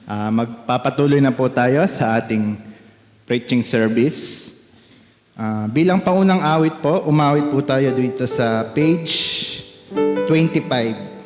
Magpapatuloy na po tayo sa ating preaching service. Bilang paunang awit po, umawit po tayo dito sa page 25.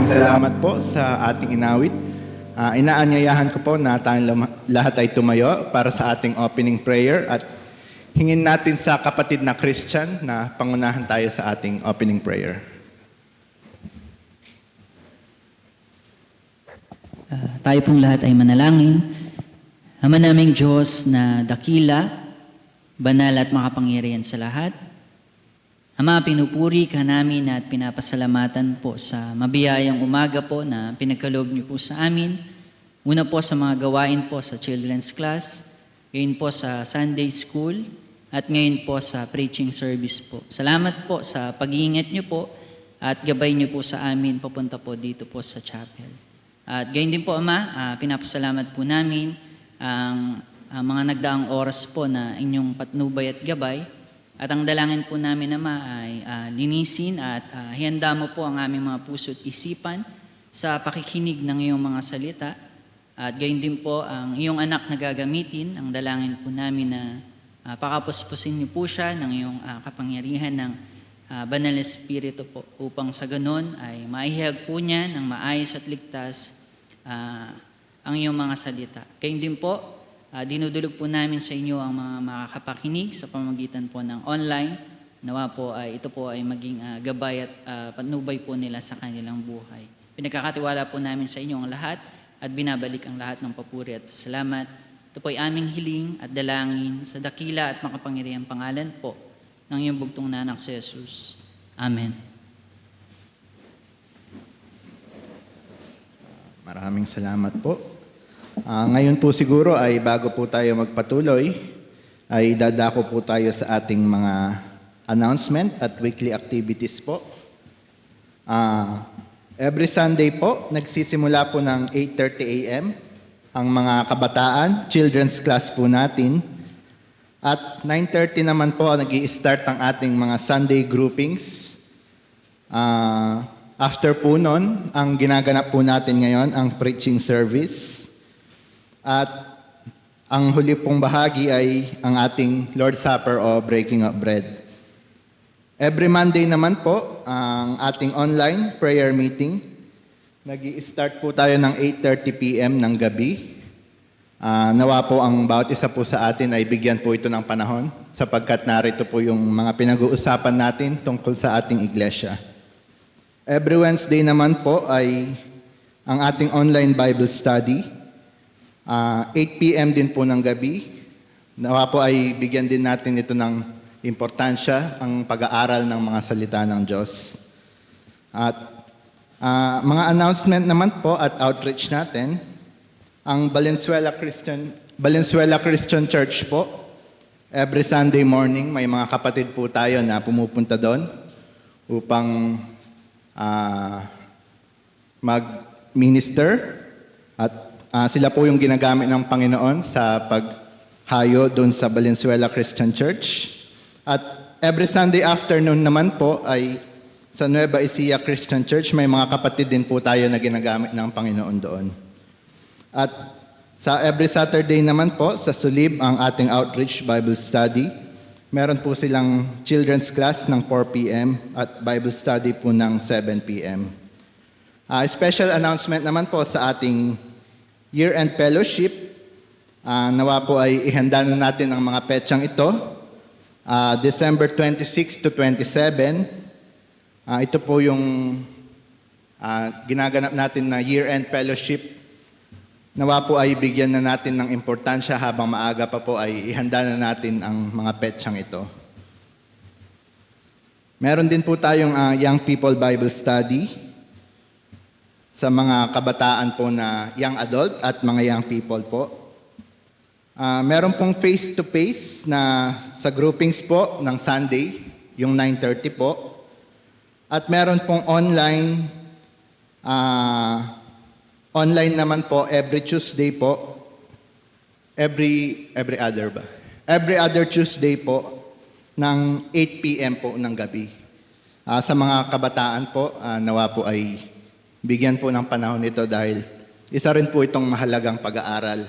Salamat po sa ating inawit. Inaanyayahan ko po na tayong lahat ay tumayo para sa ating opening prayer at hingin natin sa kapatid na Christian na pangunahan tayo sa ating opening prayer. Tayo pong lahat ay manalangin. Ama naming Diyos na dakila, banal at makapangyarihan sa lahat, Ama, pinupuri ka namin at pinapasalamatan po sa mabiyayang umaga po na pinagkaloob niyo po sa amin. Una po sa mga gawain po sa children's class, ngayon po sa Sunday school, at ngayon po sa preaching service po. Salamat po sa pag-iingat niyo po at gabay niyo po sa amin papunta po dito po sa chapel. At gayon din po, Ama, pinapasalamat po namin ang mga nagdaang oras po na inyong patnubay at gabay. At ang dalangin po namin, Ama, ay linisin at hihanda mo po ang aming mga puso at isipan sa pakikinig ng iyong mga salita. At gayon din po ang iyong anak na gagamitin. Ang dalangin po namin na pakapuspusin niyo po siya ng iyong kapangyarihan ng Banal na Espiritu po upang sa ganon ay maihayag po niya ng maayos at ligtas ang iyong mga salita. Gayon din po, dinudulog po namin sa inyo ang mga makakapakinig sa pamamagitan po ng online. Nawa po ay ito po ay maging gabay at patnubay po nila sa kanilang buhay. Pinagkakatiwala po namin sa inyo ang lahat at binabalik ang lahat ng papuri at salamat. Ito po ay aming hiling at dalangin sa dakila at makapangyarihang pangalan po ng iyong bugtong na anak si Jesus. Amen. Maraming salamat po. Ngayon po siguro ay bago po tayo magpatuloy, ay dadako po tayo sa ating mga announcement at weekly activities po. Every Sunday po, nagsisimula po ng 8:30 a.m. ang mga kabataan, children's class po natin. At 9:30 naman po nag-i-start ang ating mga Sunday groupings. After po nun, ang ginaganap po natin ngayon, ang preaching service. At ang huli pong bahagi ay ang ating Lord's Supper o Breaking of Bread. Every Monday naman po, ang ating online prayer meeting. Nag-i-start po tayo ng 8:30 p.m. ng gabi. Nawa po ang bawat isa po sa atin ay bigyan po ito ng panahon sapagkat narito po yung mga pinag-uusapan natin tungkol sa ating iglesia. Every Wednesday naman po ay ang ating online Bible study. 8 p.m. din po ng gabi. Nawa po ay bigyan din natin ito ng importansya ang pag-aaral ng mga salita ng Diyos. At mga announcement naman po at outreach natin, ang Valenzuela Christian Church po, every Sunday morning may mga kapatid po tayo na pumupunta doon upang mag-minister at sila po yung ginagamit ng Panginoon sa paghayo doon sa Valenzuela Christian Church. At every Sunday afternoon naman po ay sa Nueva Ecija Christian Church, may mga kapatid din po tayo na ginagamit ng Panginoon doon. At sa every Saturday naman po, sa Sulib, ang ating outreach Bible study. Meron po silang children's class ng 4 p.m. at Bible study po ng 7 p.m. Special announcement naman po sa ating year-end fellowship. Nawa po ay ihanda na natin ang mga petsang ito. December 26 to 27, ito po yung ginaganap natin na year-end fellowship. Nawa po ay bigyan na natin ng importansya habang maaga pa po ay ihanda na natin ang mga petsang ito. Meron din po tayong Young People Bible Study sa mga kabataan po na young adult at mga young people po. Meron pong face-to-face na sa groupings po ng Sunday, yung 9:30 po. At meron pong online, online naman po every Tuesday po. Every other Tuesday po ng 8 p.m. po ng gabi. Sa mga kabataan po, nawa po ay bigyan po ng panahon ito dahil isa rin po itong mahalagang pag-aaral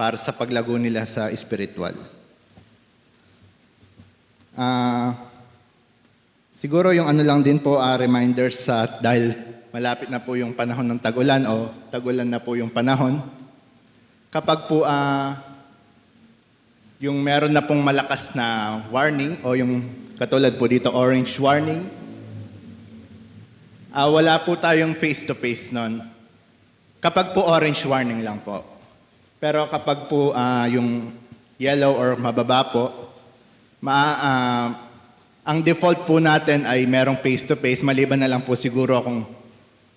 para sa paglago nila sa espiritual. Siguro yung ano lang din po, reminders dahil malapit na po yung panahon ng tag-ulan o tag-ulan na po yung panahon. Kapag po yung meron na pong malakas na warning o yung katulad po dito orange warning, wala po tayong face-to-face nun. Kapag po orange warning lang po. Pero kapag po yung yellow or mababa po, ang default po natin ay merong face-to-face, maliban na lang po siguro kung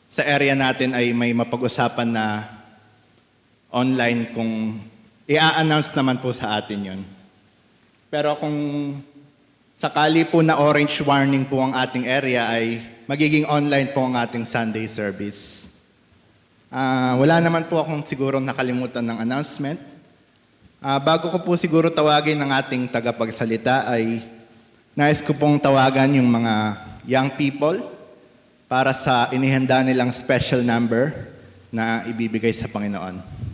sa area natin ay may mapag-usapan na online kung i-announce naman po sa atin yun. Pero kung sakali po na orange warning po ang ating area ay magiging online po ang ating Sunday service. Wala naman po akong siguro nakalimutan ng announcement. Bago ko po siguro tawagin ng ating tagapagsalita ay nais ko pong tawagan yung mga young people para sa inihanda nilang special number na ibibigay sa Panginoon.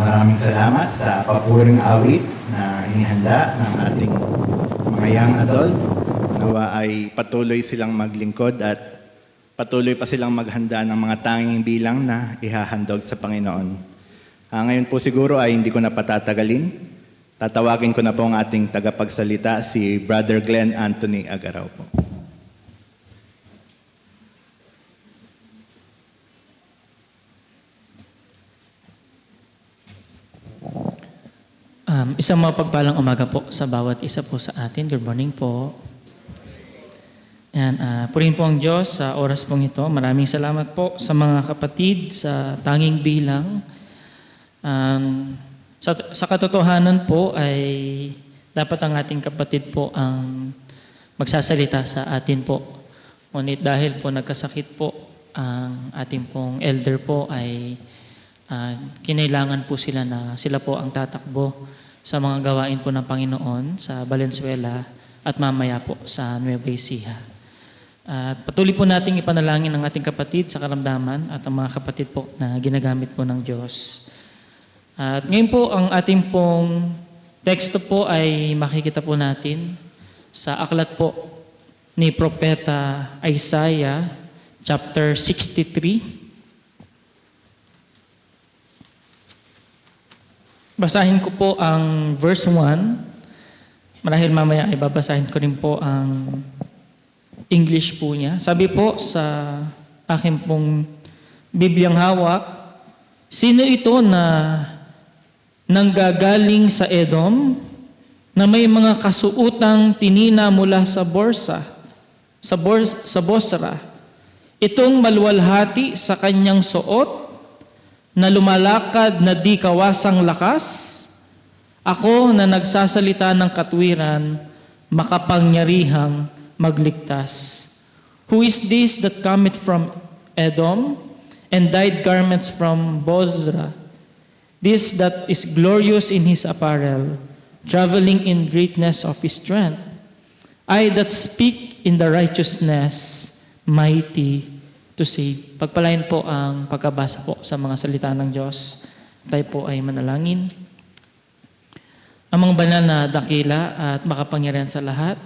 Maraming salamat sa papuring awit na inihanda ng ating mga young adult. Nawa ay patuloy silang maglingkod at patuloy pa silang maghanda ng mga tanging bilang na ihahandog sa Panginoon. Ngayon po siguro ay hindi ko na patatagalin. Tatawagin ko na po ang ating tagapagsalita, si Brother Glenn Anthony Agaraw po. Isang mapagpalang umaga po sa bawat isa po sa atin. Good morning po. Purihin po ang Diyos sa oras pong ito. Maraming salamat po sa mga kapatid sa tanging bilang. Sa katotohanan po ay dapat ang ating kapatid po ang magsasalita sa atin po. Ngunit dahil po nagkasakit po ang ating pong elder po ay kinailangan po sila na sila po ang tatakbo sa mga gawain po ng Panginoon sa Valenzuela at mamaya po sa Nueva Ecija. At patuloy po nating ipanalangin ang ating kapatid sa karamdaman at ang mga kapatid po na ginagamit po ng Diyos. At ngayon po ang ating pong teksto po ay makikita po natin sa aklat po ni Propeta Isaiah chapter 63. Basahin ko po ang verse 1. Marahil mamaya ay babasahin ko rin po ang English po niya. Sabi po sa aking pong Bibliang hawak, sino ito na nanggagaling sa Edom na may mga kasuutang tinina mula sa Bosra? Itong maluwalhati sa kanyang suot na lumalakad na di kawasang lakas, ako na nagsasalita ng katwiran, makapangyarihang magligtas. Who is this that cometh from Edom, and dyed garments from Bozrah? This that is glorious in his apparel, traveling in greatness of his strength. I that speak in the righteousness, mighty to save. Pagpalain po ang pagkabasa po sa mga salita ng Diyos. Tayo po ay manalangin. Amang banal na dakila at makapangyarihan sa lahat,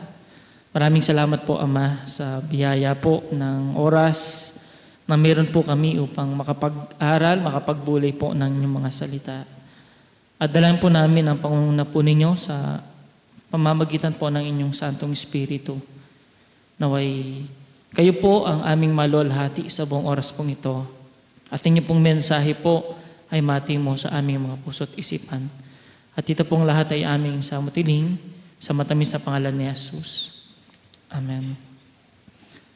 maraming salamat po, Ama, sa biyaya po ng oras na meron po kami upang makapag-aral, makapagbulay po ng inyong mga salita. At dalhin po namin ang pangunguna po ninyo sa pamamagitan po ng inyong Santong Espiritu. Naway kayo po ang aming maluwalhati sa buong oras pong ito. At inyong pong mensahe po ay matimo sa aming mga puso't isipan. At ito pong lahat ay aming samutiling sa matamis na pangalan ni Jesus. Amen.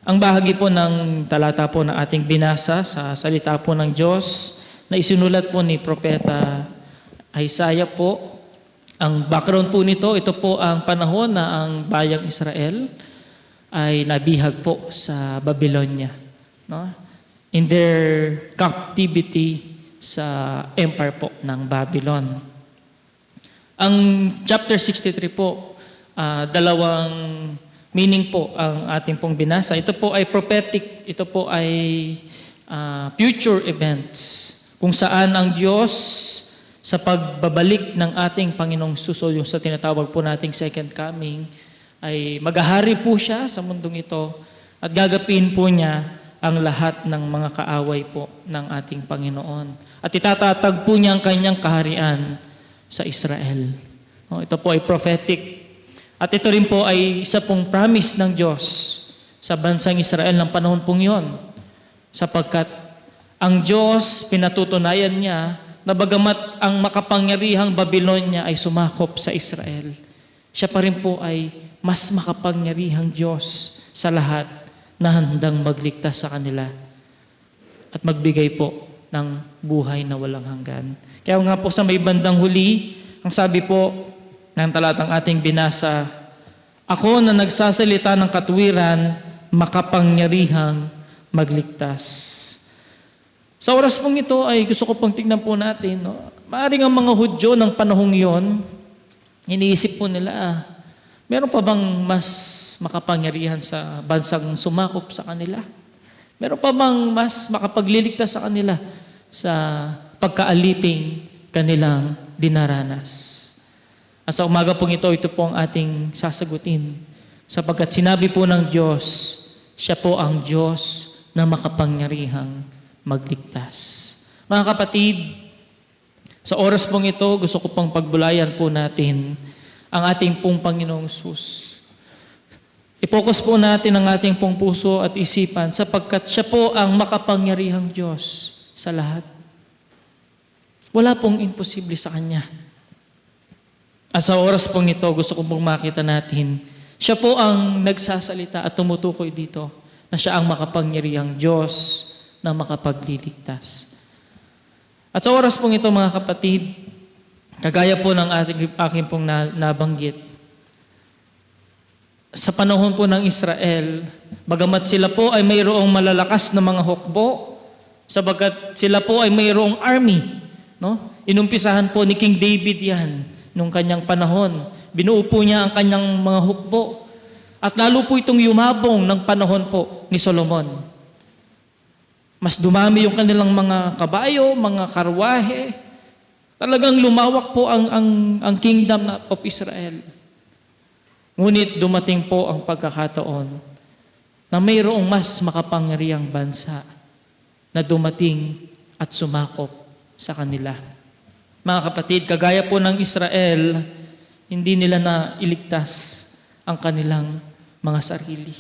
Ang bahagi po ng talata po na ating binasa sa salita po ng Diyos na isinulat po ni Propeta Isaiah po. Ang background po nito, ito po ang panahon na ang bayang Israel ay nabihag po sa Babylonia, no? In their captivity sa empire po ng Babylon. Ang chapter 63 po, dalawang meaning po ang ating pong binasa. Ito po ay prophetic, ito po ay future events kung saan ang Diyos sa pagbabalik ng ating Panginoong Suso, yung sa tinatawag po nating second coming, ay maghahari po siya sa mundong ito at gagapin po niya ang lahat ng mga kaaway po ng ating Panginoon. At itatatag po niya ang kanyang kaharian sa Israel. Ito po ay prophetic. At ito rin po ay isa pong promise ng Diyos sa bansang Israel ng panahon pong yon. Sapagkat Ang Diyos, pinatutunayan niya na bagamat ang makapangyarihang Babylonia ay sumakop sa Israel, siya pa rin po ay mas makapangyarihang Diyos sa lahat na handang magligtas sa kanila at magbigay po ng buhay na walang hanggan. Kaya nga po sa may bandang huli, ang sabi po ng talatang ating binasa, ako na nagsasalita ng katwiran, makapangyarihang magligtas. Sa oras pong ito ay gusto ko pong tignan po natin, no? Maaring ang mga Hudyo ng panahong yon, iniisip po nila, meron pa bang mas makapangyarihan sa bansang sumakop sa kanila? Meron pa bang mas makapagliligtas sa kanila sa pagkaaliping kanilang dinaranas? At sa umaga pong ito po ang ating sasagutin. Sapagkat sinabi po ng Diyos, siya po ang Diyos na makapangyarihang magligtas. Mga kapatid, sa oras pong ito, gusto ko pong pagbulayan po natin ang ating pong Panginoong Hesus. I-focus po natin ang ating pong puso at isipan sapagkat siya po ang makapangyarihang Diyos sa lahat. Wala pong imposible sa Kanya. At sa oras pong ito, gusto ko pong makita natin, siya po ang nagsasalita at tumutukoy dito na siya ang makapangyarihang Diyos na makapagliligtas. At sa oras pong ito, mga kapatid, kagaya po ng aking pong nabanggit, sa panahon po ng Israel, bagamat sila po ay mayroong malalakas na mga hukbo, sabagat sila po ay mayroong army, no? Inumpisahan po ni King David yan nung kanyang panahon. Binuo po niya ang kanyang mga hukbo. At lalo po itong yumabong ng panahon po ni Solomon. Mas dumami yung kanilang mga kabayo, mga karwahe. Talagang lumawak po ang kingdom of Israel. Ngunit dumating po ang pagkakataon na mayroong mas makapangyarihang bansa na dumating at sumakop sa kanila. Mga kapatid, kagaya po ng Israel, hindi nila na iligtas ang kanilang mga sarili.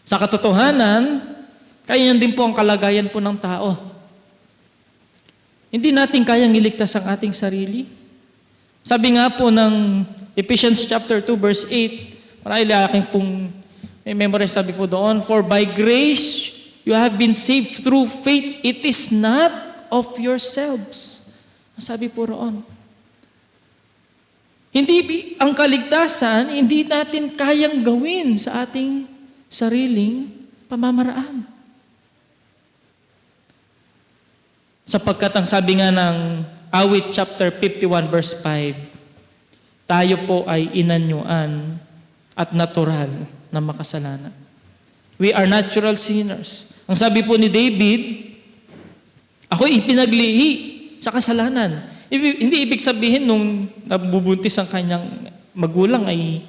Sa katotohanan, kaya din po ang kalagayan po ng tao. Hindi natin kayang iligtas ang ating sarili. Sabi nga po ng Ephesians chapter 2 verse 8, marahil aking pong memorize, sabi po doon, for by grace you have been saved through faith. It is not of yourselves. Sabi po roon. Hindi ang kaligtasan, hindi natin kayang gawin sa ating sariling pamamaraan. Sapagkat ang sabi nga ng Awit chapter 51 verse 5, tayo po ay inanyuan at natural na makasalanan. We are natural sinners. Ang sabi po ni David, ako'y ipinaglihi sa kasalanan. Hindi ibig sabihin nung nabubuntis ang kanyang magulang ay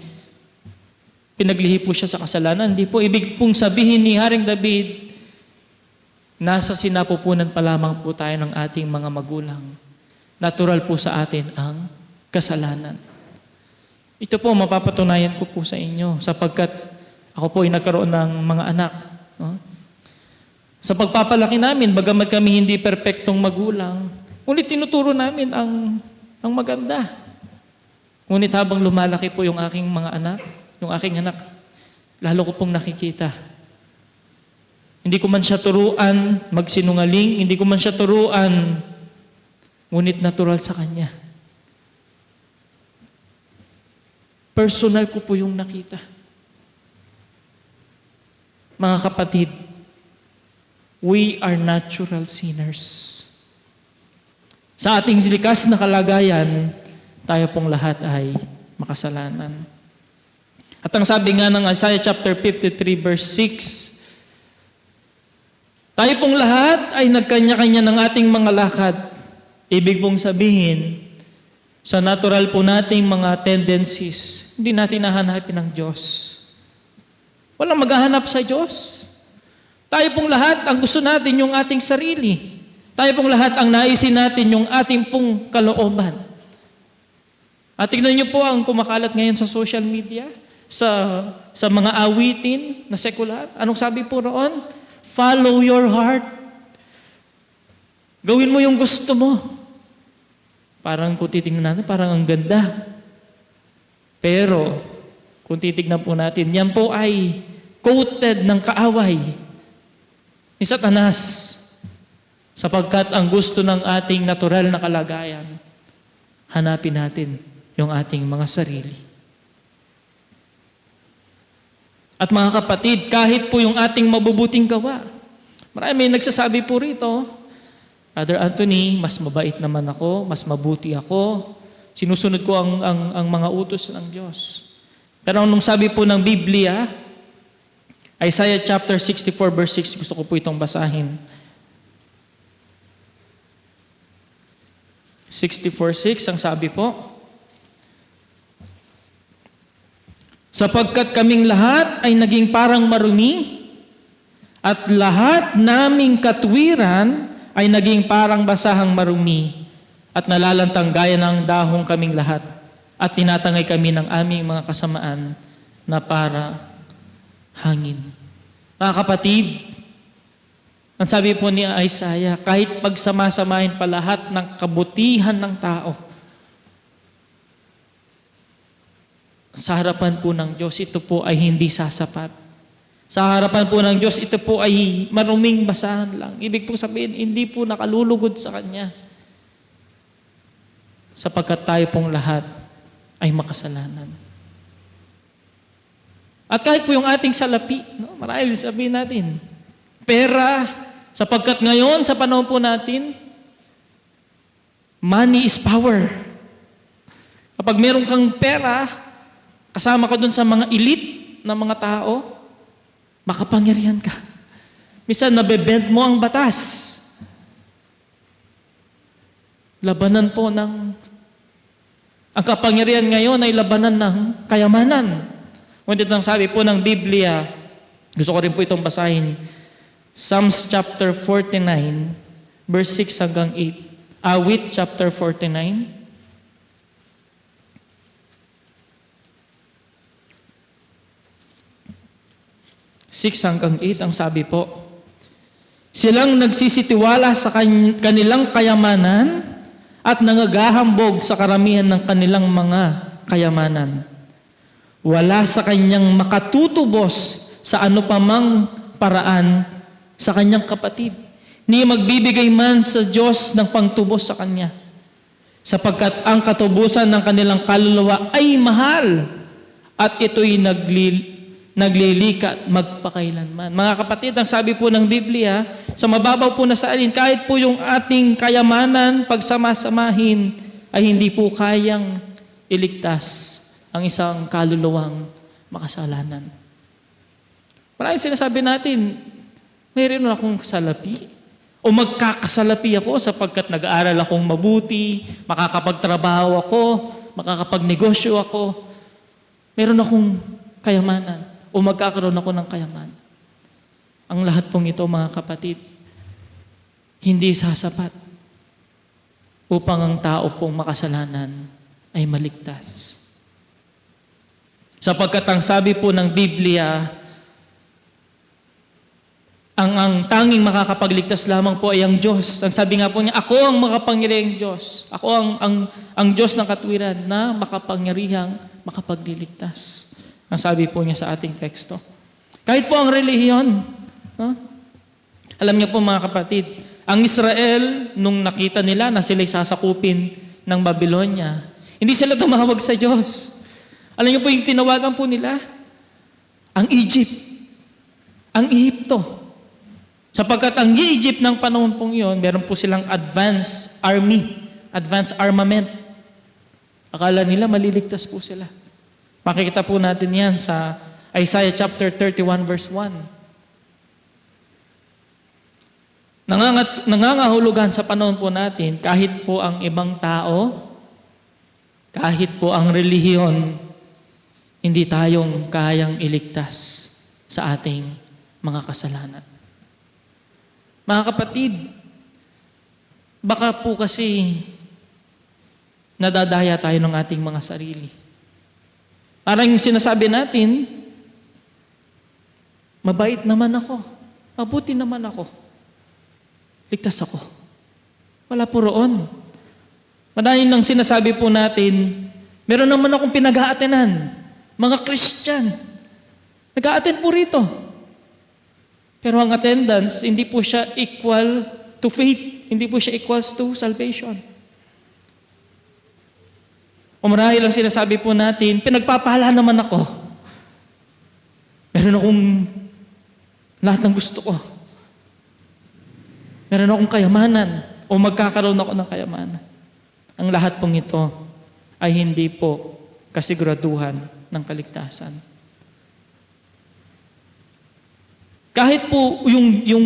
pinaglihi po siya sa kasalanan. Hindi po. Ibig pong sabihin ni Haring David, nasa sinapupunan pa lamang po tayo ng ating mga magulang. Natural po sa atin ang kasalanan. Ito po, mapapatunayan ko po sa inyo sapagkat ako po ay nagkaroon ng mga anak. No? Sa pagpapalaki namin, bagamat kami hindi perpektong magulang, ngunit tinuturo namin ang maganda. Ngunit habang lumalaki po yung aking mga anak, yung aking anak, lalo ko pong nakikita. Hindi ko man siya turuan magsinungaling, hindi ko man siya turuan, ngunit natural sa kanya. Personal ko po yung nakita. Mga kapatid, we are natural sinners. Sa ating likas na kalagayan, tayo pong lahat ay makasalanan. At ang sabi nga ng Isaiah chapter 53 verse 6, tayo pong lahat ay nagkanya-kanya ng ating mga lakad. Ibig pong sabihin, sa natural po nating mga tendencies, hindi natin nahanapin ng Diyos. Walang maghahanap sa Diyos. Tayo pong lahat, ang gusto natin yung ating sarili. Tayo pong lahat, ang naisin natin yung ating pong kalooban. At tignan niyo po ang kumakalat ngayon sa social media, sa mga awitin na sekular. Anong sabi po roon? Follow your heart Gawin mo yung gusto mo. Parang kung titignan natin, parang ang ganda. Pero, kung titignan po natin, yan po ay coated ng kaaway ni Satanas. Sapagkat ang gusto ng ating natural na kalagayan, hanapin natin yung ating mga sarili. At mga kapatid, kahit po yung ating mabubuting gawa, marami nagsasabi po rito, Brother Anthony, mas mabait naman ako, mas mabuti ako, sinusunod ko ang mga utos ng Diyos. Pero nung sabi po ng Biblia, Isaiah chapter 64 verse 6, gusto ko po itong basahin. 64:6 ang sabi po, sapagkat kaming lahat ay naging parang marumi, at lahat naming katwiran ay naging parang basahang marumi, at nalalantang gaya ng dahong kaming lahat, at tinatangay kami ng aming mga kasamaan na para hangin. Mga kapatid, ang sabi po ni Isaiah, kahit pagsamasamahin pa lahat ng kabutihan ng tao, sa harapan po ng Diyos, ito po ay hindi sasapat. Sa harapan po ng Diyos, ito po ay maruming basahan lang. Ibig po sabihin, hindi po nakalulugod sa Kanya. Sapagkat tayo pong lahat ay makasalanan. At kahit po yung ating salapi, no? Marahil sabihin natin, pera, sapagkat ngayon, sa panahon po natin, money is power. Kapag meron kang pera, kasama ka dun sa mga elite na mga tao, makapangyarihan ka. Minsan, nabebend mo ang batas. Labanan po ng... Ang kapangyarihan ngayon ay labanan ng kayamanan. Ngunit ang sabi po ng Biblia, gusto ko rin po itong basahin, Psalms chapter 49, verse 6 hanggang 8. Awit chapter 49. Hanggang 8 ang sabi po, silang nagsisitiwala sa kanilang kayamanan at nangagahambog sa karamihan ng kanilang mga kayamanan. Wala sa kanyang makatutubos sa ano pamang paraan sa kanyang kapatid. Ni magbibigay man sa Diyos ng pangtubos sa kanya. Sapagkat ang katubusan ng kanilang kaluluwa ay mahal at ito'y naglilikat magpakailanman. Mga kapatid, ang sabi po ng Biblia, sa mababaw po na salin, kahit po yung ating kayamanan, pagsamasamahin, ay hindi po kayang iligtas ang isang kaluluwang makasalanan. Maraming sinasabi natin, mayroon akong salapi, o magkakasalapi ako sapagkat nag-aaral akong mabuti, makakapagtrabaho ako, makakapagnegosyo ako, meron akong kayamanan, o magkakaroon ako ng kayamanan. Ang lahat pong ito, mga kapatid, hindi sasapat upang ang tao pong makasalanan ay maligtas. Sapagkat ang sabi po ng Biblia, ang tanging makakapagligtas lamang po ay ang Diyos. Ang sabi nga po niya, ako ang makapangyarihang Diyos. Ako ang Diyos ng katwiran na makapangyarihang makapagliligtas. Ang sabi po niya sa ating teksto. Kahit po ang relihiyon, no? Alam niyo po mga kapatid, ang Israel, nung nakita nila na sila'y sasakupin ng Babylonia, hindi sila tumawag sa Diyos. Alam niyo po yung tinawagan po nila? Ang Egypt. Ang Ehipto. Sapagkat ang Egypt ng panahon pong yun, meron po silang advanced army, advanced armament. Akala nila maliligtas po sila. Makikita po natin yan sa Isaiah chapter 31 verse 1. Nangangahulugan sa panahon po natin, kahit po ang ibang tao, kahit po ang relihiyon, hindi tayong kayang iligtas sa ating mga kasalanan. Mga kapatid, baka po kasi nadadaya tayo ng ating mga sarili. Parang yung sinasabi natin, mabait naman ako, mabuti naman ako, ligtas ako. Wala po roon. Marahil nang sinasabi po natin, meron naman akong pinag-aatenan, mga Christian. Nag-a-attend po rito. Pero ang attendance, hindi po siya equal to faith. Hindi po siya equals to salvation. O marahil lang sinasabi po natin, pinagpapala naman ako. Meron akong lahat ng gusto ko. Meron akong kayamanan o magkakaroon ako ng kayamanan. Ang lahat pong ito ay hindi po kasiguraduhan ng kaligtasan. Kahit po yung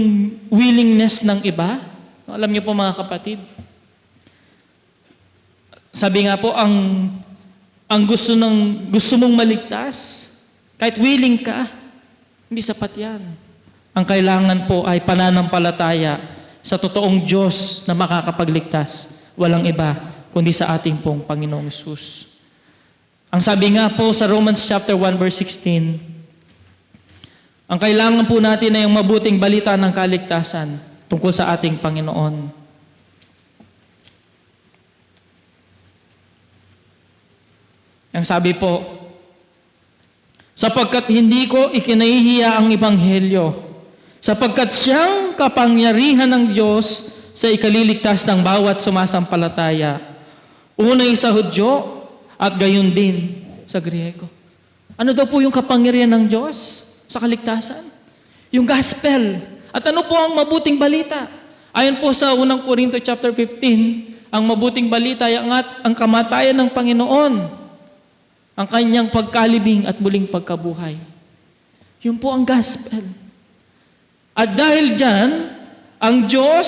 willingness ng iba, alam niyo po mga kapatid, sabi nga po, ang gusto mong maligtas, kahit willing ka, hindi sapat yan. Ang kailangan po ay pananampalataya sa totoong Diyos na makakapagligtas. Walang iba, kundi sa ating pong Panginoong Hesus. Ang sabi nga po sa Romans chapter 1 verse 16, ang kailangan po natin ay yung mabuting balita ng kaligtasan tungkol sa ating Panginoon. Ang sabi po, sapagkat hindi ko ikinahihiya ang Ebanghelyo, sapagkat siyang kapangyarihan ng Diyos sa ikaliligtas ng bawat sumasampalataya, unay sa Hudyo at gayon din sa Griego. Ano daw po yung kapangyarihan ng Diyos sa kaligtasan? Yung gospel. At ano po ang mabuting balita? Ayon po sa 1 Corinto chapter 15, ang mabuting balita ay ang kamatayan ng Panginoon, ang kanyang pagkalibing at muling pagkabuhay. Yun po ang gospel. At dahil dyan, ang Diyos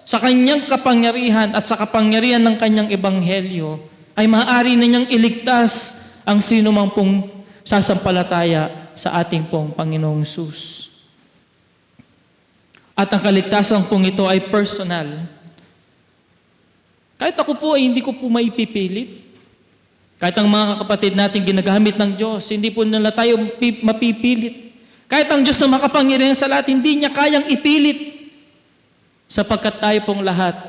sa kanyang kapangyarihan at sa kapangyarihan ng kanyang ebanghelyo ay maaari na niyang iligtas ang sino mang pong sasampalataya sa ating pong Panginoong Hesus. At ang kaligtasan pong ito ay personal. Kahit ako po ay hindi ko po maipipilit. Kahit ang mga kapatid natin ginagamit ng Diyos, hindi po nila tayo mapipilit. Kahit ang Diyos na makapangyarihan sa lahat, hindi niya kayang ipilit. Sapagkat tayo pong lahat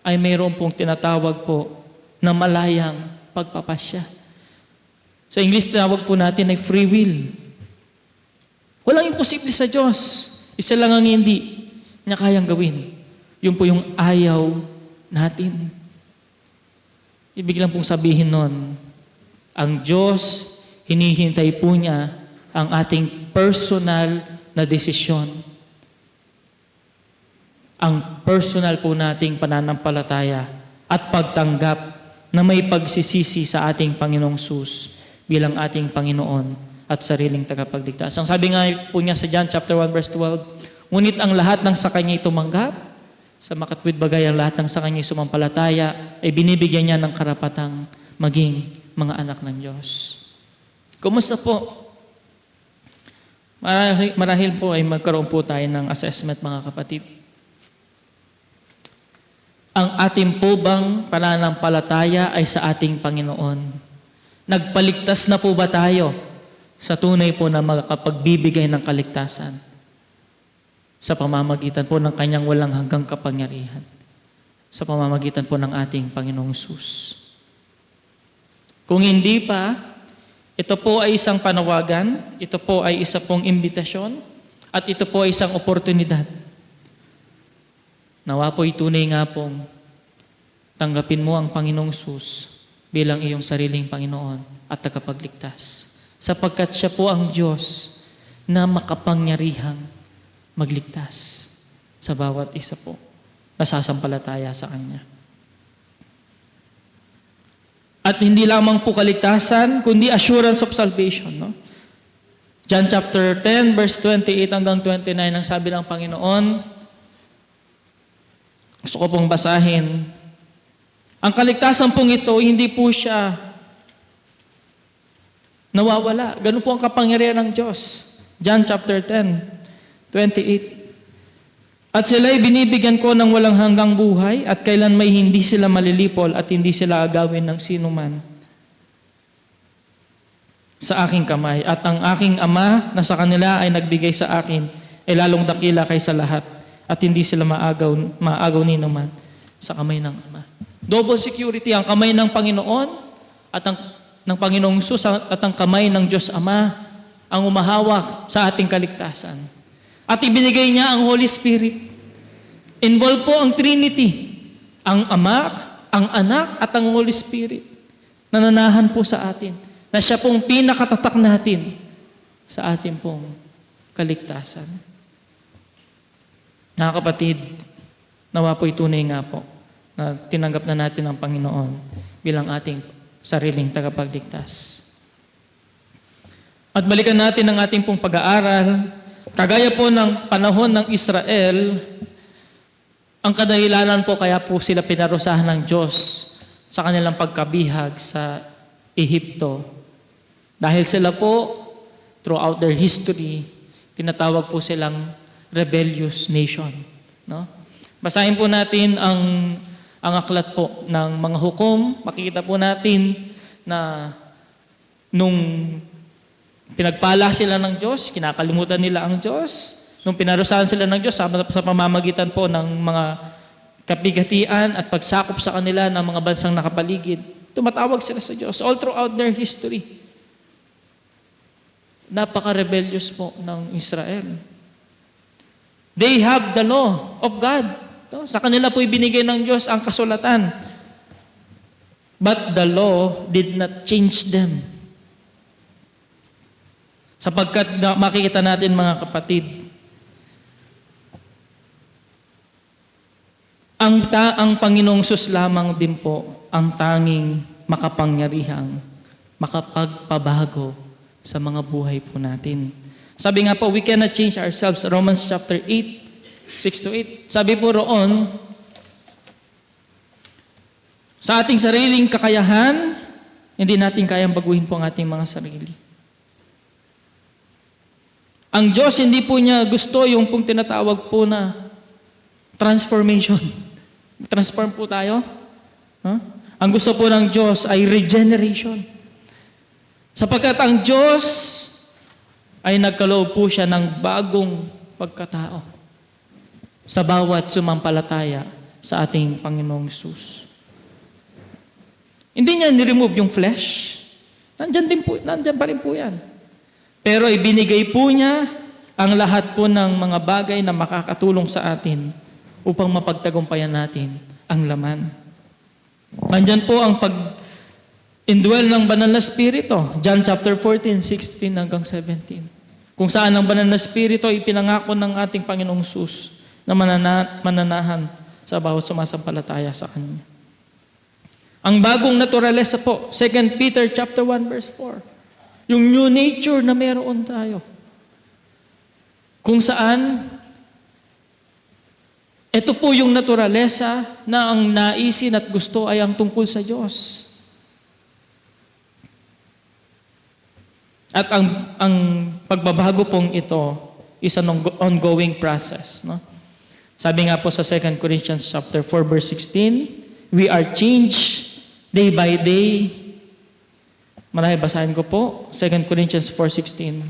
ay mayroon pong tinatawag po na malayang pagpapasya. Sa English, tinawag po natin ay free will. Walang imposible sa Diyos. Isa lang ang hindi niya kayang gawin. Yun po yung ayaw natin. Ibig lang pong sabihin nun, ang Diyos, hinihintay po niya ang ating personal na desisyon. Ang personal po nating pananampalataya at pagtanggap na may pagsisisi sa ating Panginoong Hesus bilang ating Panginoon at sariling tagapagligtas. Ang sabi nga po niya sa John chapter 1 verse 12, ngunit ang lahat ng sa Kanya'y tumanggap, sa makatwid bagay ang lahat ng sa Kanya'y sumampalataya, ay binibigyan niya ng karapatang maging mga anak ng Diyos. Kumusta po? Marahil po ay magkaroon po tayo ng assessment, mga kapatid. Ang ating po bang pananampalataya ay sa ating Panginoon? Nagpaligtas na po ba tayo sa tunay po na makapagbibigay ng kaligtasan sa pamamagitan po ng Kanyang walang hanggang kapangyarihan, sa pamamagitan po ng ating Panginoong Hesus? Kung hindi pa, ito po ay isang panawagan, ito po ay isa pong imbitasyon, at ito po ay isang oportunidad. Nawa po'y tunay nga pong tanggapin mo ang Panginoong Hesus bilang iyong sariling Panginoon at tagapagligtas. Sapagkat siya po ang Diyos na makapangyarihang magligtas sa bawat isa po na sasampalataya sa Kanya. At hindi lamang po kaligtasan, kundi assurance of salvation. No? John chapter 10, verse 28 hanggang 29, ang sabi ng Panginoon, gusto ko pong basahin, ang kaligtasan pong ito, hindi po siya nawawala. Ganun po ang kapangyarihan ng Diyos. John chapter 10, 28. At sila'y binibigyan ko ng walang hanggang buhay at kailan may hindi sila malilipol at hindi sila agawin ng sinuman sa aking kamay. At ang aking Ama na sa kanila ay nagbigay sa akin ay lalong dakila kaysa lahat at hindi sila maagaw ni naman. sa kamay ng Ama. Double security, ang kamay ng Panginoon at ng Panginoong Jesus at ang kamay ng Diyos Ama ang umahawak sa ating kaligtasan. At ibinigay niya ang Holy Spirit. Involved po ang Trinity, ang Ama, ang Anak at ang Holy Spirit. Nananahan po sa atin na siya pong pinakatatak natin sa ating pong kaligtasan. Mga kapatid, nawa po'y tunay nga po na tinanggap na natin ang Panginoon bilang ating sariling tagapagligtas. At balikan natin ang ating pong pag-aaral. Kagaya po ng panahon ng Israel, ang kadahilanan po kaya po sila pinarusahan ng Diyos sa kanilang pagkabihag sa Ehipto. Dahil sila po, throughout their history, tinatawag po silang rebellious nation. No? Basahin po natin ang aklat po ng mga hukom. Makikita po natin na nung pinagpala sila ng Diyos, kinakalimutan nila ang Diyos. Nung pinarusahan sila ng Diyos sa pamamagitan po ng mga kapigatian at pagsakop sa kanila ng mga bansang nakapaligid, tumatawag sila sa Diyos all throughout their history. Napaka-rebellious po ng Israel. They have the law of God. Sa kanila po ibinigay ng Diyos ang kasulatan. But the law did not change them. Sapagkat makikita natin mga kapatid, ang Panginoong Sus lamang din po ang tanging makapangyarihang makapagpabago sa mga buhay po natin. Sabi nga po, we cannot change ourselves. Romans chapter 8, 6-8. Sabi po roon, sa ating sariling kakayahan, hindi natin kayang baguhin po ang ating mga sarili. Ang Diyos, hindi po niya gusto yung pong tinatawag po na transformation. Transform po tayo. Huh? Ang gusto po ng Diyos ay regeneration. Sapagkat ang Diyos ay nagkaloob po siya ng bagong pagkatao sa bawat sumampalataya sa ating Panginoong Jesus. Hindi niya ni-remove yung flesh. Nandyan pa rin po yan. Pero ibinigay po niya ang lahat po ng mga bagay na makakatulong sa atin upang mapagtagumpayan natin ang laman. Nandyan po ang pag-indwell ng banal na spirito. John chapter 14, 16 hanggang 17. Kung saan ang banal na spirito ipinangako ng ating Panginoong Jesus na mananahan sa bawat sumasampalataya sa Kanya. Ang bagong naturalesa po, 2 Peter chapter 1 verse 4. Yung new nature na meron tayo. Kung saan, ito po yung naturalesa na ang naisin at gusto ay ang tungkol sa Diyos. At ang pagbabago pong ito is an ongoing process. No? Sabi nga po sa 2 Corinthians chapter 4 verse 16, we are changed day by day. Marahil basahin ko po, 2 Corinthians 4:16.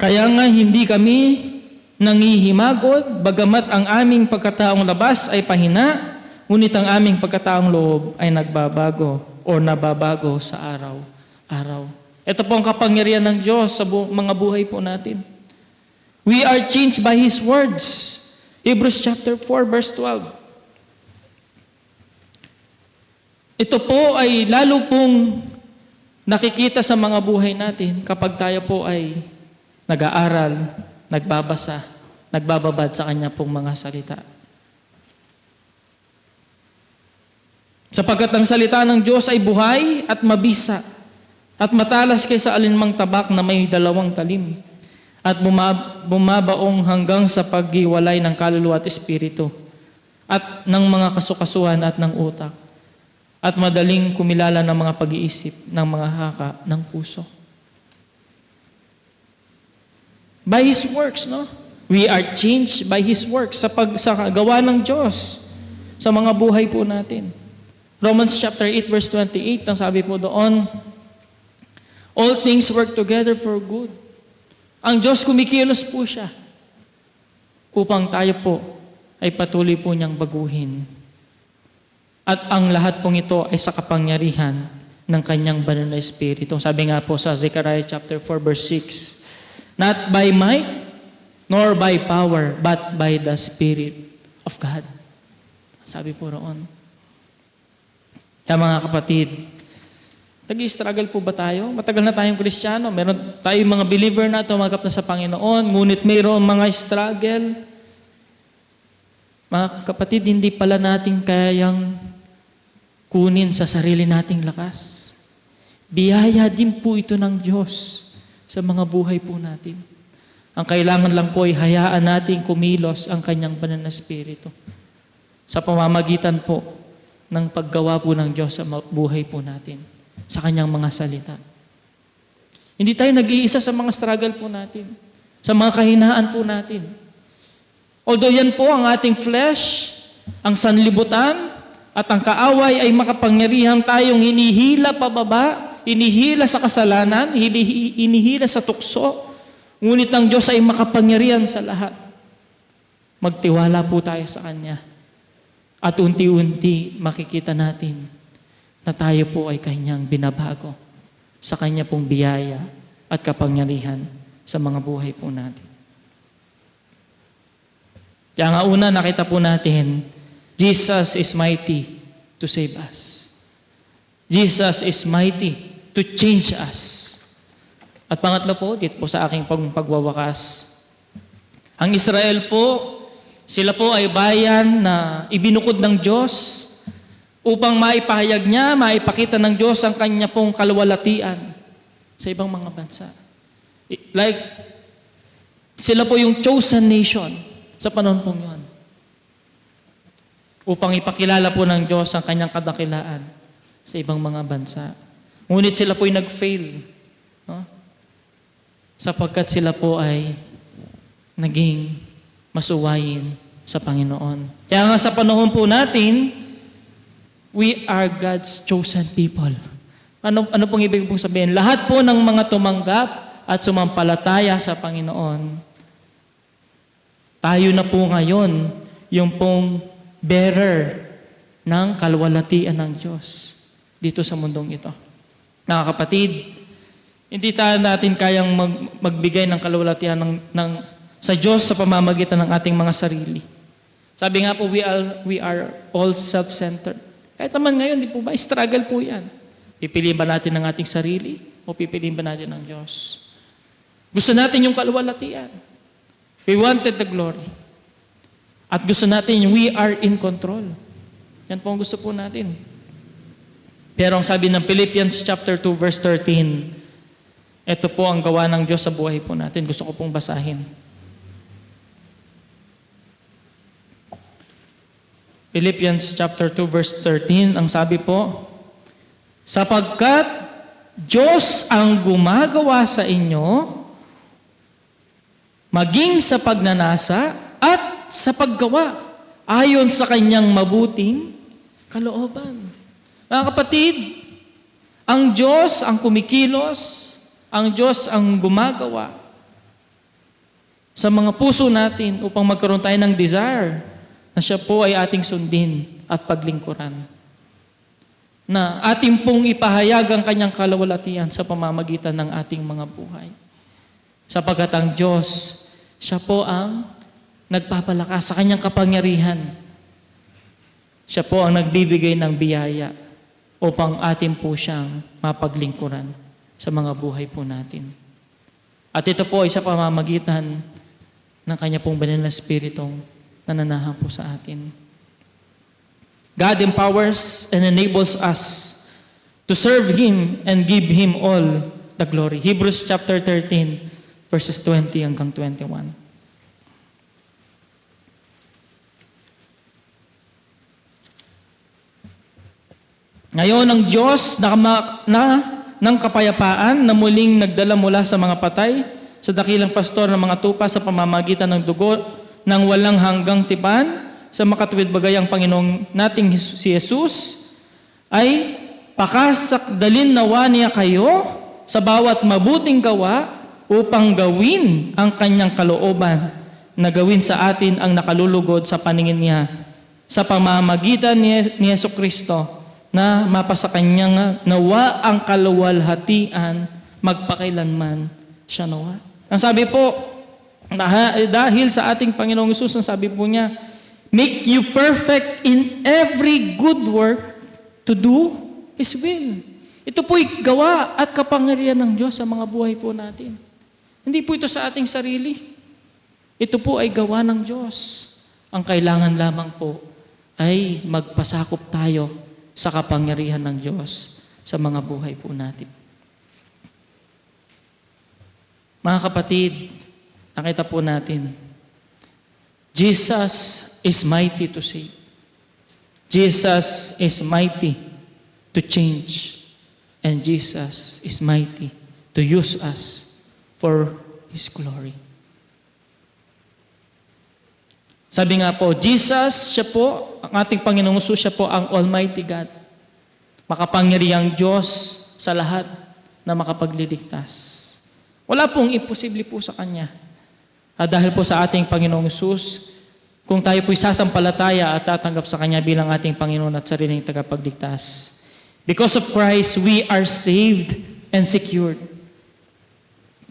Kaya nga hindi kami nangihimagod, bagamat ang aming pagkataong labas ay pahina, ngunit ang aming pagkataong loob ay nagbabago o nababago sa araw-araw. Ito po ang kapangyarihan ng Diyos sa mga buhay po natin. We are changed by His words. Hebrews chapter 4 verse 12. Ito po ay lalo pong nakikita sa mga buhay natin kapag tayo po ay nag-aaral, nagbabasa, nagbababad sa Kanya pong mga salita. Sapagkat ang salita ng Diyos ay buhay at mabisa at matalas kaysa alinmang tabak na may 2 talim at bumabaong hanggang sa paghiwalay ng kaluluwa at espiritu at ng mga kasukasuhan at ng utak at madaling kumilala ng mga pag-iisip ng mga haka ng puso. By His works, no? We are changed by His works sa gawa ng Diyos sa mga buhay po natin. Romans chapter 8 verse 28, ang sabi po doon, all things work together for good. Ang Diyos kumikilos po siya upang tayo po ay patuloy po niyang baguhin. At ang lahat pong ito ay sa kapangyarihan ng kanyang banal na Espiritu. Sabi nga po sa Zechariah chapter 4 verse 6, not by might, nor by power, but by the Spirit of God. Sabi po roon. Kaya mga kapatid, nag-i-struggle po ba tayo? Matagal na tayong Kristiyano. Meron tayong mga believer na tumanggap na sa Panginoon, ngunit mayroon mga struggle. Mga kapatid, hindi pala natin kayang kunin sa sarili nating lakas. Biyaya din po ito ng Diyos sa mga buhay po natin. Ang kailangan lang po ay hayaan natin kumilos ang kanyang banal na Espiritu sa pamamagitan po ng paggawa po ng Diyos sa buhay po natin, sa kanyang mga salita. Hindi tayo nag-iisa sa mga struggle po natin, sa mga kahinaan po natin. Although yan po ang ating flesh, ang sanlibutan, at ang kaaway ay makapangyarihan tayong hinihila pababa, hinihila sa kasalanan, hinihila sa tukso, ngunit ang Diyos ay makapangyarihan sa lahat. Magtiwala po tayo sa Kanya. At unti-unti makikita natin na tayo po ay Kanyang binabago sa Kanya pong biyaya at kapangyarihan sa mga buhay po natin. Kaya nga una nakita po natin, Jesus is mighty to save us. Jesus is mighty to change us. At pangatlo po, dito po sa aking pagwawakas, ang Israel po, sila po ay bayan na ibinukod ng Diyos upang maipahayag niya, maipakita ng Diyos ang kanya pong kaluwalhatian sa ibang mga bansa. Like, sila po yung chosen nation sa panahon pong yun. Upang ipakilala po ng Diyos ang kanyang kadakilaan sa ibang mga bansa. Ngunit sila po ay nag-fail. No? Sapagkat sila po ay naging masuwayin sa Panginoon. Kaya nga sa panahon po natin, we are God's chosen people. Ano pong ibig pong sabihin? Lahat po ng mga tumanggap at sumampalataya sa Panginoon, tayo na po ngayon yung pong bearer ng kaluwalhatian ng Diyos dito sa mundong ito. Mga kapatid, hindi natin kayang magbigay ng kaluwalhatian sa Diyos sa pamamagitan ng ating mga sarili. Sabi nga po, we are all self-centered. Kahit naman ngayon, di po ba, struggle po yan. Pipiliin ba natin ng ating sarili o pipiliin ba natin ng Diyos? Gusto natin yung kaluwalhatian. We wanted the glory. At gusto natin yung we are in control. Yan po ang gusto po natin. Pero ang sabi ng Philippians chapter 2 verse 13, ito po ang gawa ng Diyos sa buhay po natin. Gusto ko pong basahin. Philippians chapter 2 verse 13, ang sabi po, sapagkat Diyos ang gumagawa sa inyo, maging sa pagnanasa at sa paggawa, ayon sa kanyang mabuting kalooban. Mga kapatid, ang Diyos ang kumikilos, ang Diyos ang gumagawa sa mga puso natin upang magkaroon tayo ng desire na siya po ay ating sundin at paglingkuran. Na ating pong ipahayag ang kanyang kaluwalhatian sa pamamagitan ng ating mga buhay. Sapagkat ang Diyos, siya po ang nagpapalakas sa kanyang kapangyarihan. Siya po ang nagbibigay ng biyaya upang atin po siyang mapaglingkuran sa mga buhay po natin. At ito po ay sa pamamagitan ng kanya pong banal na Espiritong nananahan po sa atin. God empowers and enables us to serve Him and give Him all the glory. Hebrews chapter 13, verses 20 hanggang 21. Ngayon, ang Diyos ng kapayapaan na muling nagdala mula sa mga patay sa dakilang pastor ng mga tupa sa pamamagitan ng dugo ng walang hanggang tipan sa makatuwid bagay ang Panginoong nating si Jesus ay pakasakdalin nawa niya kayo sa bawat mabuting gawa upang gawin ang kanyang kalooban na gawin sa atin ang nakalulugod sa paningin niya sa pamamagitan ni Jesucristo na mapasa kanyang nawa ang kaluwalhatian magpakailanman siya nawa. Ang sabi po, dahil sa ating Panginoong Hesus, ang sabi po niya, make you perfect in every good work to do His will. Ito po'y gawa at kapangyarihan ng Diyos sa mga buhay po natin. Hindi po ito sa ating sarili. Ito po ay gawa ng Diyos. Ang kailangan lamang po ay magpasakop tayo sa kapangyarihan ng Diyos sa mga buhay po natin. Mga kapatid, nakita po natin, Jesus is mighty to save. Jesus is mighty to change. And Jesus is mighty to use us for His glory. Sabi nga po, Jesus, siya po, ang ating Panginoong Hesus, siya po ang Almighty God. Makapangyarihang Diyos sa lahat na makapagliligtas. Wala pong imposible po sa Kanya. At dahil po sa ating Panginoong Hesus, kung tayo po'y sasampalataya at tatanggap sa Kanya bilang ating Panginoon at sariling tagapagligtas. Because of Christ, we are saved and secured.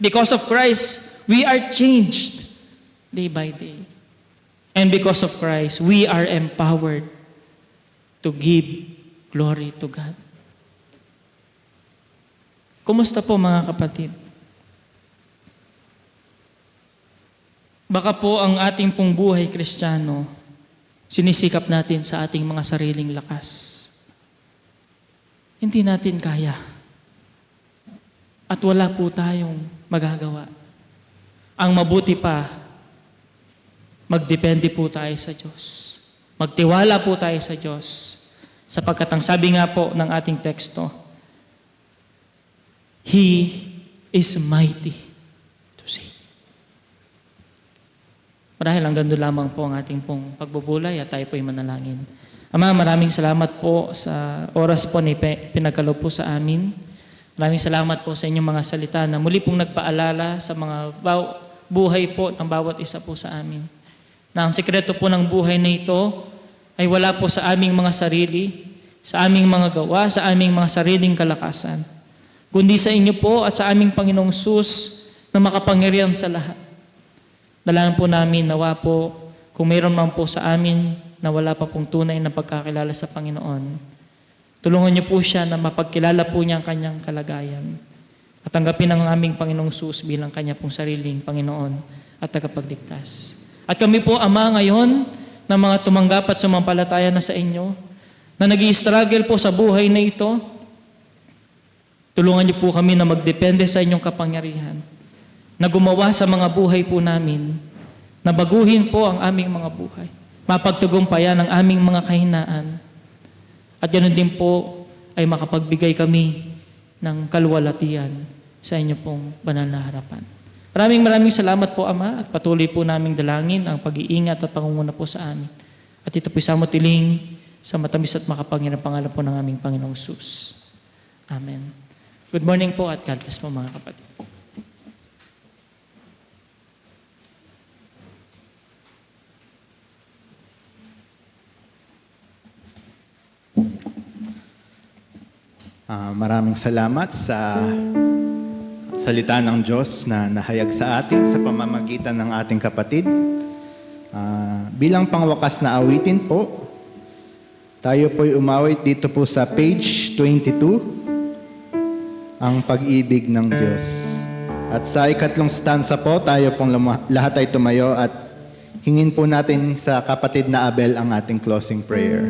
Because of Christ, we are changed day by day. And because of Christ, we are empowered to give glory to God. Kumusta po mga kapatid? Baka po ang ating pong buhay Kristiyano, sinisikap natin sa ating mga sariling lakas. Hindi natin kaya. At wala po tayong magagawa. Ang mabuti pa, magdepende po tayo sa Diyos. Magtiwala po tayo sa Diyos. Sapagkat ang sabi nga po ng ating teksto, He is mighty to save. Marahil hanggang doon lamang po ang ating pong pagbubulay at tayo po'y manalangin. Ama, maraming salamat po sa oras po na pinagkaloob po sa amin. Maraming salamat po sa inyong mga salita na muli pong nagpaalala sa mga buhay po ng bawat isa po sa amin. Na ang sikreto po ng buhay na ito ay wala po sa aming mga sarili, sa aming mga gawa, sa aming mga sariling kalakasan. Kundi sa inyo po at sa aming Panginoong Hesus na makapangyarihan sa lahat. Dalangin po namin nawa po kung mayroon man po sa amin na wala pa pong tunay na pagkakilala sa Panginoon, tulungan niyo po siya na mapagkilala po niya ang kanyang kalagayan at tanggapin ang aming Panginoong Hesus bilang kanya pong sariling Panginoon at tagapagligtas. At kami po, Ama, ngayon na mga tumanggap at sumampalataya na sa inyo, na nag-i-struggle po sa buhay na ito, tulungan niyo po kami na magdepende sa inyong kapangyarihan, na gumawa sa mga buhay po namin, na baguhin po ang aming mga buhay, mapagtagumpayan ang aming mga kahinaan, at ganoon din po ay makapagbigay kami ng kaluwalhatian sa inyo pong banal na harapan. Maraming salamat po, Ama, at patuloy po naming dalangin ang pag-iingat at pangunguna po sa amin. At ito po samutiling sa matamis at makapangyarihang pangalan po ng aming Panginoong Hesus. Amen. Good morning po at God bless po mga kapatid. Maraming salamat sa salita ng Diyos na nahayag sa atin sa pamamagitan ng ating kapatid. Bilang pangwakas na awitin po, tayo po'y umawit dito po sa page 22, ang pag-ibig ng Diyos. At sa ikatlong stanza po, tayo pong lahat ay tumayo at hingin po natin sa kapatid na Abel ang ating closing prayer.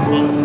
Let's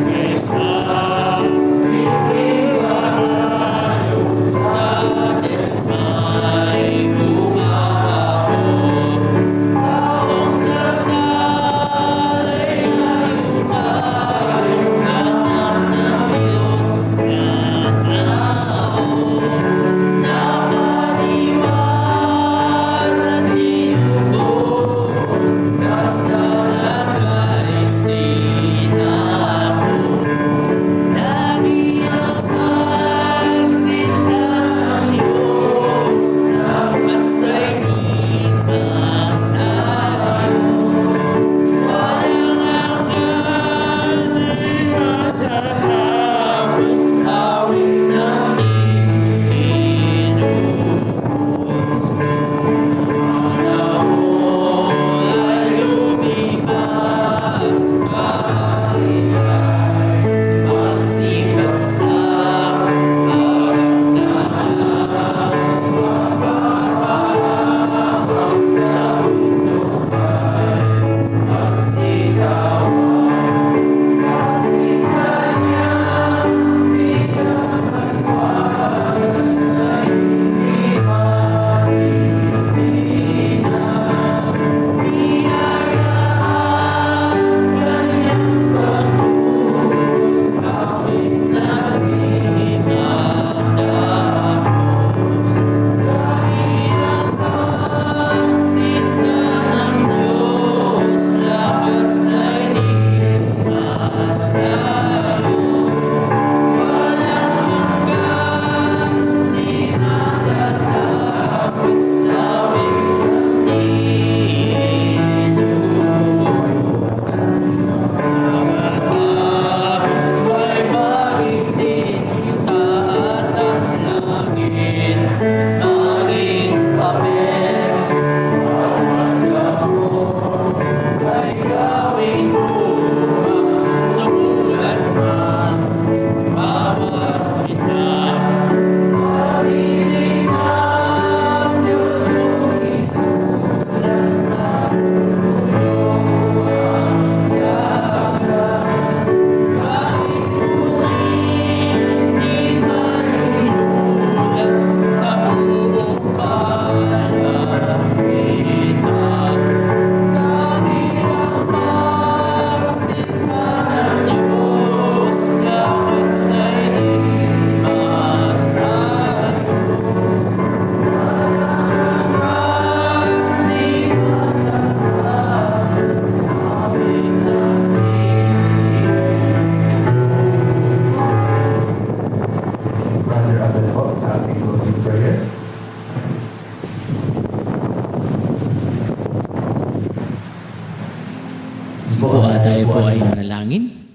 manalangin.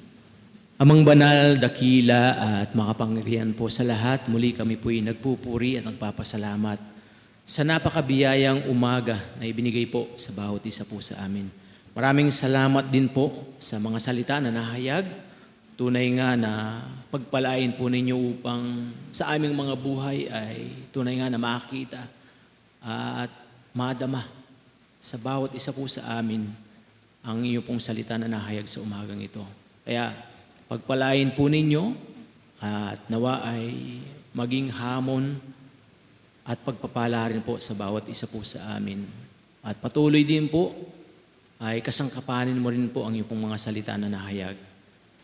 Amang banal, dakila at makapangyarihan po sa lahat, muli kami po'y nagpupuri at nagpapasalamat sa napakabiyayang umaga na ibinigay po sa bawat isa po sa amin. Maraming salamat din po sa mga salita na nahayag. Tunay nga na pagpalain po ninyo upang sa aming mga buhay ay tunay nga na makita at madama sa bawat isa po sa amin ang iyo pong salita na nahayag sa umagang ito. Kaya pagpalain po ninyo at nawa ay maging hamon at pagpapala rin po sa bawat isa po sa amin. At patuloy din po ay kasangkapanin mo rin po ang iyong pong mga salita na nahayag.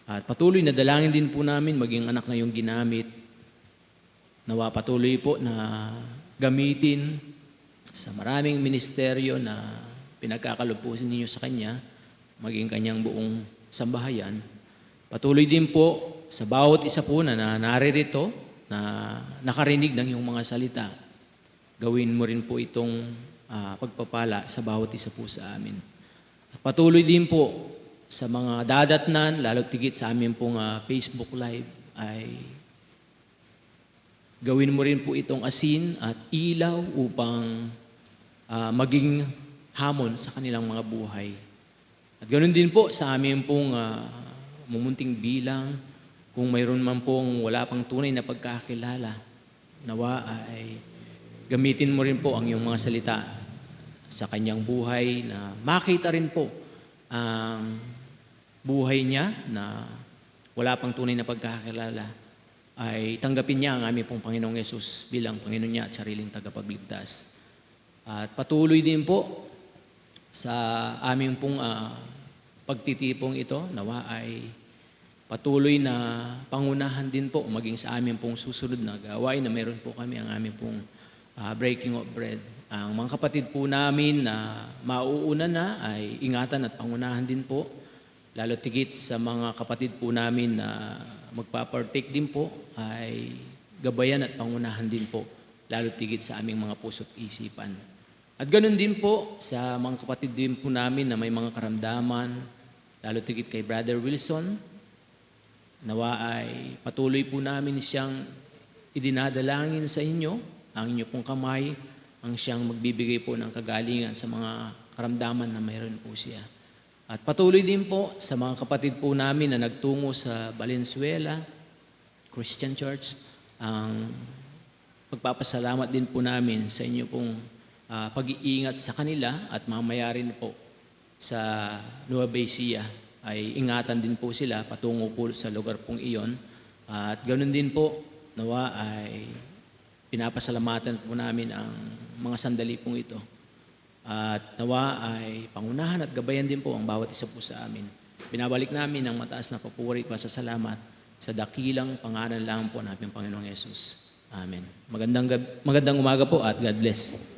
At patuloy na dalangin din po namin maging anak na iyong ginamit. Nawa patuloy po na gamitin sa maraming ministeryo na pinagkakalob po ninyo sa Kanya, maging Kanyang buong sambahayan. Patuloy din po sa bawat isa po na naririto, na nakarinig ng iyong mga salita. Gawin mo rin po itong pagpapala sa bawat isa po sa amin. At patuloy din po sa mga dadatnan, lalo tigit sa amin pong Facebook Live, ay gawin mo rin po itong asin at ilaw upang maging hamon sa kanilang mga buhay. At ganoon din po sa amin pong mumunting bilang, kung mayroon man pong wala pang tunay na pagkakilala, nawa ay gamitin mo rin po ang iyong mga salita sa kanyang buhay na makita rin po ang buhay niya na wala pang tunay na pagkakilala, ay tanggapin niya ang aming pong Panginoong Yesus bilang Panginoon niya at sariling tagapagligtas. At patuloy din po sa aming pong pagtitipong ito, nawa ay patuloy na pangunahan din po maging sa aming pong susunod na gawain na meron po kami ang aming pong breaking of bread. Ang mga kapatid po namin na mauuna na ay ingatan at pangunahan din po, lalo tigit sa mga kapatid po namin na magpapartake din po ay gabayan at pangunahan din po, lalo tigit sa aming mga puso't isipan. At ganoon din po sa mga kapatid din po namin na may mga karamdaman, lalo tigit kay Brother Wilson, nawa ay patuloy po namin siyang idinadalangin sa inyo, ang inyo pong kamay, ang siyang magbibigay po ng kagalingan sa mga karamdaman na mayroon po siya. At patuloy din po sa mga kapatid po namin na nagtungo sa Valenzuela Christian Church, ang pagpapasalamat din po namin sa inyo pong pag-iingat sa kanila at mamaya rin po sa Nueva Ecija ay ingatan din po sila patungo po sa lugar pong iyon. At ganoon din po, nawa ay pinapasalamatan po namin ang mga sandali pong ito. At nawa ay pangunahan at gabayan din po ang bawat isa po sa amin. Binabalik namin ang mataas na papuri at pasasalamat sa dakilang pangalan lang po ng aming Panginoong Yesus. Amen. Magandang umaga po at God bless.